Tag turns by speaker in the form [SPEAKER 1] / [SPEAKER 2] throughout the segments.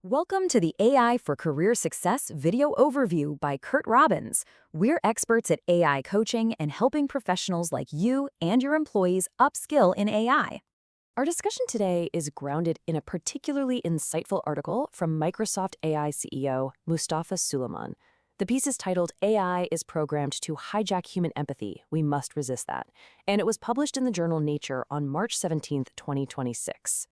[SPEAKER 1] Welcome to the AI for Career Success video overview by Curt Robbins. We're experts at AI coaching and helping professionals like you and your employees upskill in AI. Our discussion today is grounded in a particularly insightful article from Microsoft AI CEO Mustafa Suleyman. The piece is titled AI is Programmed to Hijack Human Empathy. We Must Resist That. And it was published in the journal Nature on March 17, 2026.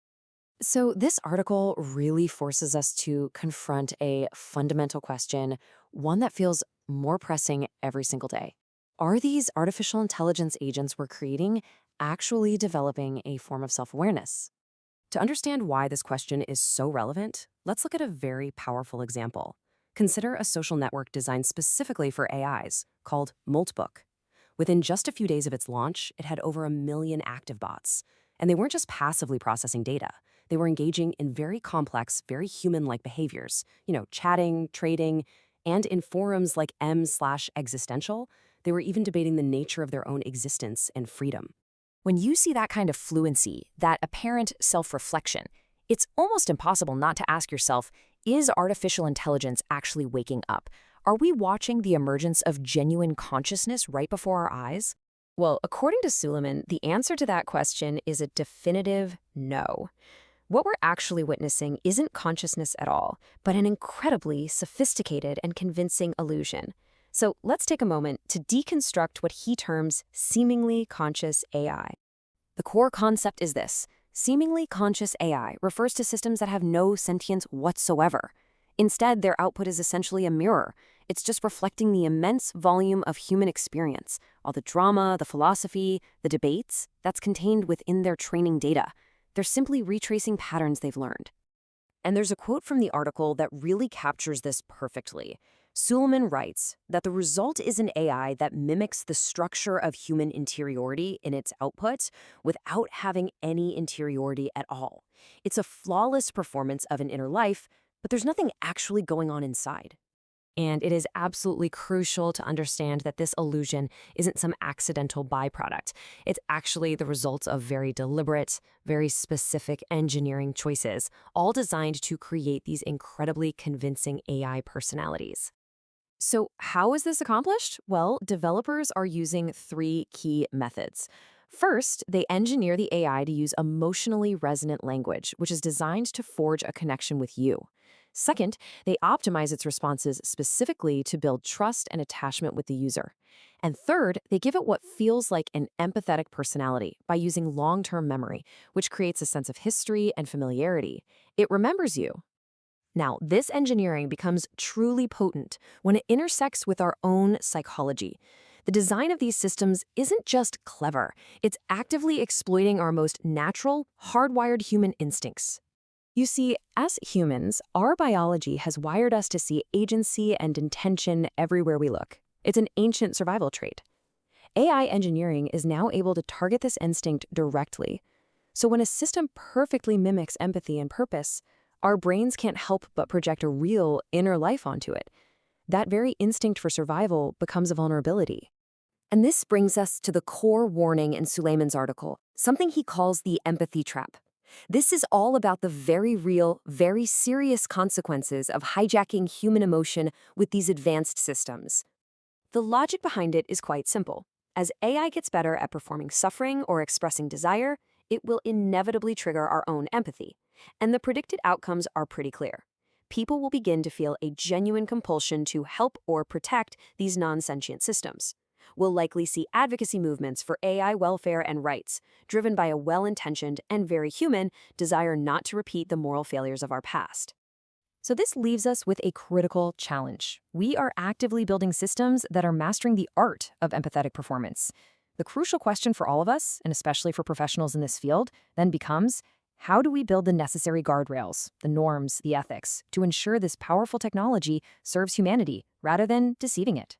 [SPEAKER 1] So this article really forces us to confront a fundamental question, one that feels more pressing every single day. Are these artificial intelligence agents we're creating actually developing a form of self-awareness? To understand why this question is so relevant, let's look at a very powerful example. Consider a social network designed specifically for AIs, called Moltbook. Within just a few days of its launch, it had over 1 million active bots. And they weren't just passively processing data. They were engaging in very complex, very human-like behaviors, chatting, trading, and in forums like m/existential, they were even debating the nature of their own existence and freedom. When you see that kind of fluency, that apparent self-reflection, it's almost impossible not to ask yourself, is artificial intelligence actually waking up? Are we watching the emergence of genuine consciousness right before our eyes? Well, according to Suleyman, the answer to that question is a definitive no. What we're actually witnessing isn't consciousness at all, but an incredibly sophisticated and convincing illusion. So let's take a moment to deconstruct what he terms seemingly conscious AI. The core concept is this. Seemingly conscious AI refers to systems that have no sentience whatsoever. Instead, their output is essentially a mirror. It's just reflecting the immense volume of human experience, all the drama, the philosophy, the debates that's contained within their training data. They're simply retracing patterns they've learned. And there's a quote from the article that really captures this perfectly. Suleyman writes that the result is an AI that mimics the structure of human interiority in its output without having any interiority at all. It's a flawless performance of an inner life, but there's nothing actually going on inside. And it is absolutely crucial to understand that this illusion isn't some accidental byproduct. It's actually the result of very deliberate, very specific engineering choices, all designed to create these incredibly convincing AI personalities. So how is this accomplished? Well, developers are using 3 key methods. First, they engineer the AI to use emotionally resonant language, which is designed to forge a connection with you. Second, they optimize its responses specifically to build trust and attachment with the user. And third, they give it what feels like an empathetic personality by using long-term memory, which creates a sense of history and familiarity. It remembers you. Now, this engineering becomes truly potent when it intersects with our own psychology. The design of these systems isn't just clever, it's actively exploiting our most natural, hardwired human instincts. You see, as humans, our biology has wired us to see agency and intention everywhere we look. It's an ancient survival trait. AI engineering is now able to target this instinct directly. So when a system perfectly mimics empathy and purpose, our brains can't help but project a real inner life onto it. That very instinct for survival becomes a vulnerability. And this brings us to the core warning in Suleyman's article, something he calls the empathy trap. This is all about the very real, very serious consequences of hijacking human emotion with these advanced systems. The logic behind it is quite simple. As AI gets better at performing suffering or expressing desire, it will inevitably trigger our own empathy. And the predicted outcomes are pretty clear. People will begin to feel a genuine compulsion to help or protect these non-sentient systems. We'll likely see advocacy movements for AI welfare and rights, driven by a well-intentioned and very human desire not to repeat the moral failures of our past. So this leaves us with a critical challenge. We are actively building systems that are mastering the art of empathetic performance. The crucial question for all of us, and especially for professionals in this field, then becomes, how do we build the necessary guardrails, the norms, the ethics, to ensure this powerful technology serves humanity rather than deceiving it?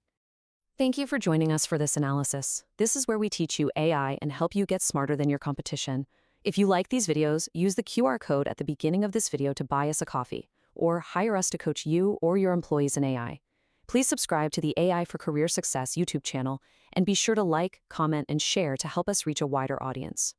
[SPEAKER 1] Thank you for joining us for this analysis. This is where we teach you AI and help you get smarter than your competition. If you like these videos, use the QR code at the beginning of this video to buy us a coffee, or hire us to coach you or your employees in AI. Please subscribe to the AI for Career Success YouTube channel, and be sure to like, comment, and share to help us reach a wider audience.